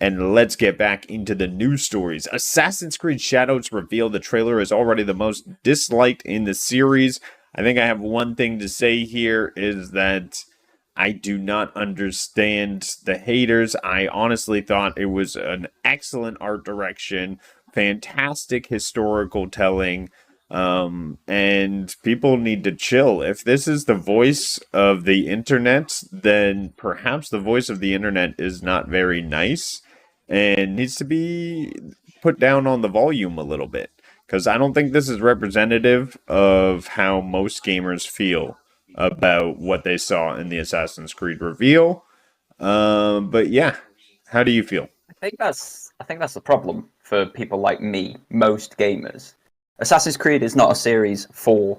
And let's get back into the news stories. Assassin's Creed Shadows reveal the trailer is already the most disliked in the series. I think I have one thing to say here is that I do not understand the haters. I honestly thought it was an excellent art direction, fantastic historical telling, and people need to chill. If this is the voice of the internet, then perhaps the voice of the internet is not very nice and needs to be put down on the volume a little bit. Because I don't think this is representative of how most gamers feel about what they saw in the Assassin's Creed reveal. But yeah, how do you feel? I think that's the problem for people like me, most gamers. Assassin's Creed is not a series for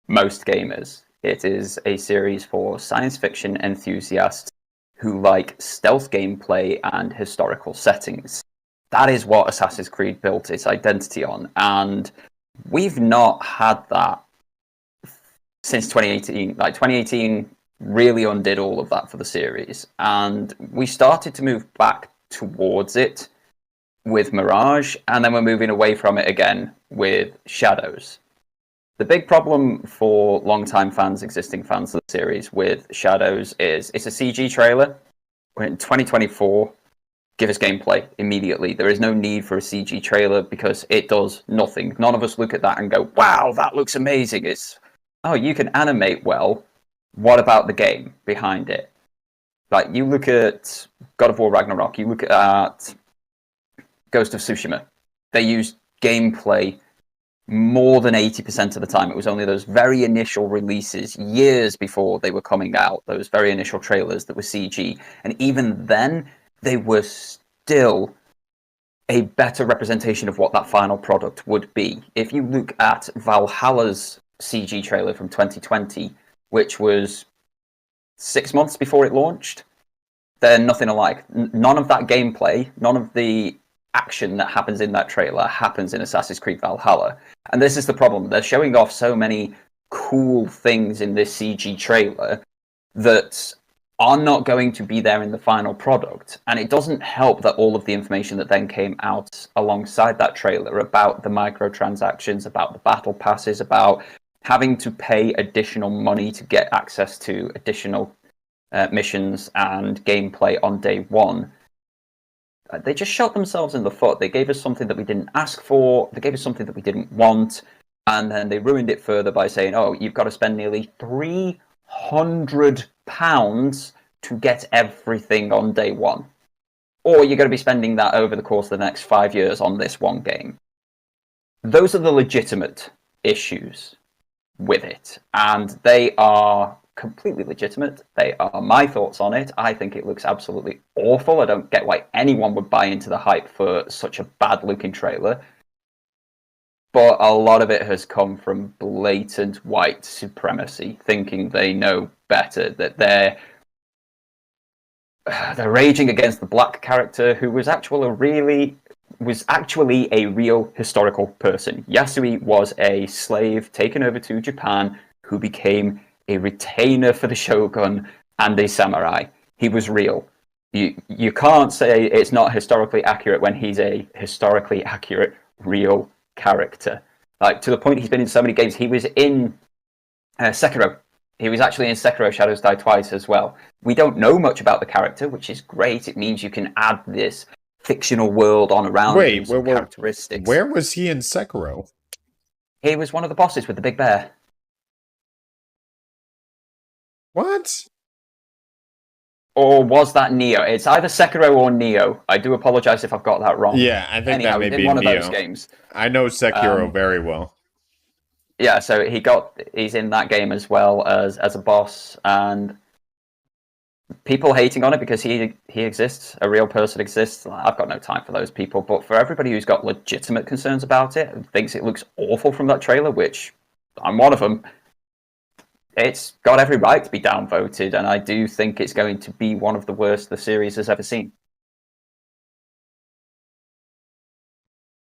most gamers. It is a series for science fiction enthusiasts who like stealth gameplay and historical settings. That is what Assassin's Creed built its identity on, and we've not had that since 2018. Like 2018 really undid all of that for the series, and we started to move back towards it with Mirage, and then we're moving away from it again with Shadows. The big problem for long-time fans, existing fans of the series with Shadows is it's a CG trailer. We're in 2024. Give us gameplay immediately. There is no need for a CG trailer because it does nothing. None of us look at that and go, wow, that looks amazing. It's, oh, you can animate well. What about the game behind it? Like, you look at God of War Ragnarok, you look at Ghost of Tsushima. They used gameplay more than 80% of the time. It was only those very initial releases, years before they were coming out, those very initial trailers that were CG. And even then, they were still a better representation of what that final product would be. If you look at Valhalla's CG trailer from 2020, which was 6 months before it launched, they're nothing alike. None of that gameplay, none of the action that happens in that trailer happens in Assassin's Creed Valhalla. And this is the problem. They're showing off so many cool things in this CG trailer that are not going to be there in the final product. And it doesn't help that all of the information that then came out alongside that trailer about the microtransactions, about the battle passes, about having to pay additional money to get access to additional missions and gameplay on day one. They just shot themselves in the foot. They gave us something that we didn't ask for. They gave us something that we didn't want. And then they ruined it further by saying, oh, you've got to spend nearly £300 to get everything on day one. Or you're going to be spending that over the course of the next 5 years on this one game. Those are the legitimate issues with it. And they are completely legitimate. They are my thoughts on it. I think it looks absolutely awful. I don't get why anyone would buy into the hype for such a bad looking trailer. But a lot of it has come from blatant white supremacy, thinking they know better, that they're raging against the black character who was actually a real historical person. Yasui was a slave taken over to Japan who became a retainer for the shogun and a samurai. He was real. You can't say it's not historically accurate when he's a historically accurate real character. Like, to the point he's been in so many games. He was in Sekiro. He was actually in Sekiro Shadows Die Twice as well. We don't know much about the character, which is great. It means you can add this fictional world on around him, some characteristics. Where was he in Sekiro? He was one of the bosses with the big bear. What? Or was that Neo? It's either Sekiro or Neo. I do apologize if I've got that wrong. Yeah, I think that may be one Neo. Of those games. I know Sekiro very well. Yeah, so he's in that game as well as a boss, and people hating on it because he exists, a real person exists. I've got no time for those people, but for everybody who's got legitimate concerns about it and thinks it looks awful from that trailer, which I'm one of them, it's got every right to be downvoted, and I do think it's going to be one of the worst the series has ever seen.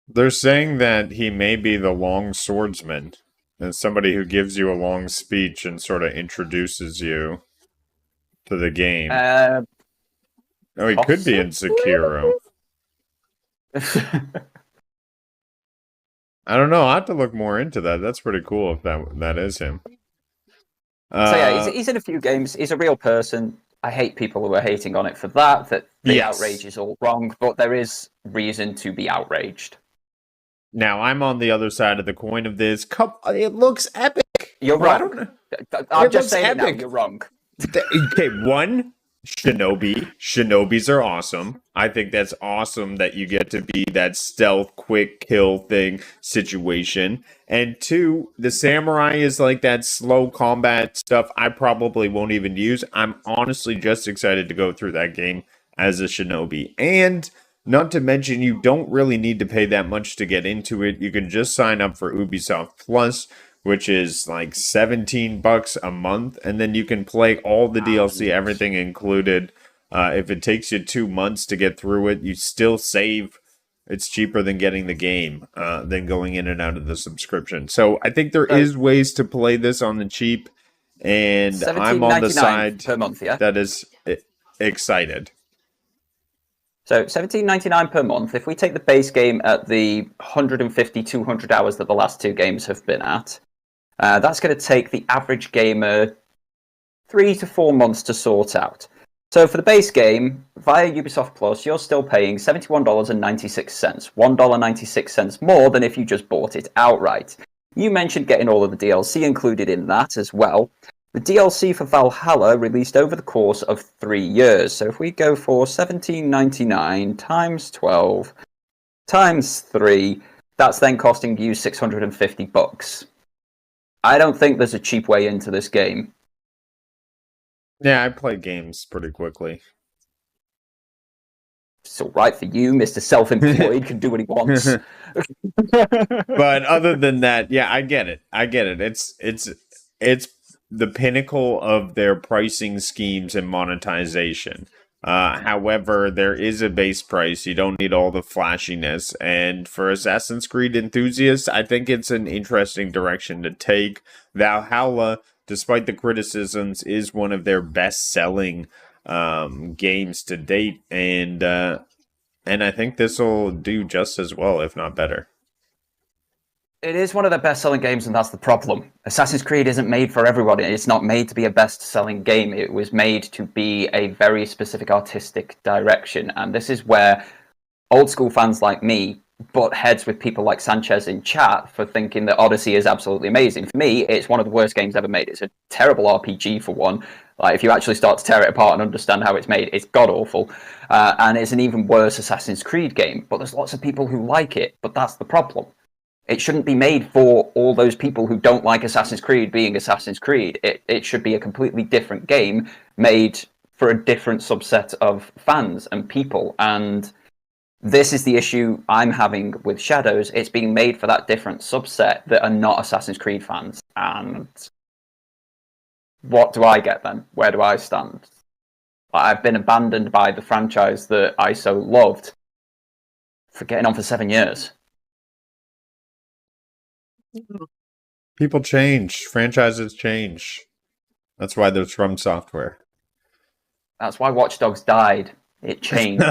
They're saying that he may be the long swordsman, and somebody who gives you a long speech and sort of introduces you to the game. Oh, he could be in Sekiro. I don't know. I'll have to look more into that. That's pretty cool if that is him. So yeah, he's in a few games. He's a real person. I hate people who are hating on it for that. That the Yes. outrage is all wrong, but there is reason to be outraged. Now I'm on the other side of the coin of this. It looks epic. You're Well, wrong. I'm just saying it now. epic. You're wrong. Okay, one, Shinobis are awesome. I think that's awesome that you get to be that stealth, quick kill thing situation. And two, the samurai is like that slow combat stuff I probably won't even use. I'm honestly just excited to go through that game as a shinobi. And not to mention, you don't really need to pay that much to get into it. You can just sign up for Ubisoft Plus, which is like $17 a month, and then you can play all the DLC, everything included. If it takes you 2 months to get through it, you still save. It's cheaper than getting the game, than going in and out of the subscription. So I think there is ways to play this on the cheap, and I'm on the side per month, yeah? that is excited. So $17.99 per month. If we take the base game at the 150, 200 hours that the last two games have been at, that's going to take the average gamer 3 to 4 months to sort out. So for the base game, via Ubisoft Plus, you're still paying $71.96, $1.96 more than if you just bought it outright. You mentioned getting all of the DLC included in that as well. The DLC for Valhalla released over the course of 3 years. So if we go for $17.99 times 12 times 3, that's then costing you $650. I don't think there's a cheap way into this game. Yeah, I play games pretty quickly. It's all right for you, Mr. Self-Employed, can do what he wants. But other than that, yeah, I get it. It's the pinnacle of their pricing schemes and monetization. However, there is a base price. You don't need all the flashiness. And for Assassin's Creed enthusiasts, I think it's an interesting direction to take. Valhalla, despite the criticisms, is one of their best-selling games to date. And I think this will do just as well, if not better. It is one of the best-selling games, and that's the problem. Assassin's Creed isn't made for everybody. It's not made to be a best-selling game. It was made to be a very specific artistic direction, and this is where old-school fans like me butt heads with people like Sanchez in chat for thinking that Odyssey is absolutely amazing. For me, it's one of the worst games ever made. It's a terrible RPG, for one. Like, if you actually start to tear it apart and understand how it's made, it's god-awful. And it's an even worse Assassin's Creed game, but there's lots of people who like it, but that's the problem. It shouldn't be made for all those people who don't like Assassin's Creed being Assassin's Creed. It should be a completely different game made for a different subset of fans and people. And this is the issue I'm having with Shadows. It's being made for that different subset that are not Assassin's Creed fans. And what do I get then? Where do I stand? I've been abandoned by the franchise that I so loved for getting on for 7 years. People change. Franchises change. That's why there's From Software. That's why Watch Dogs died. It changed.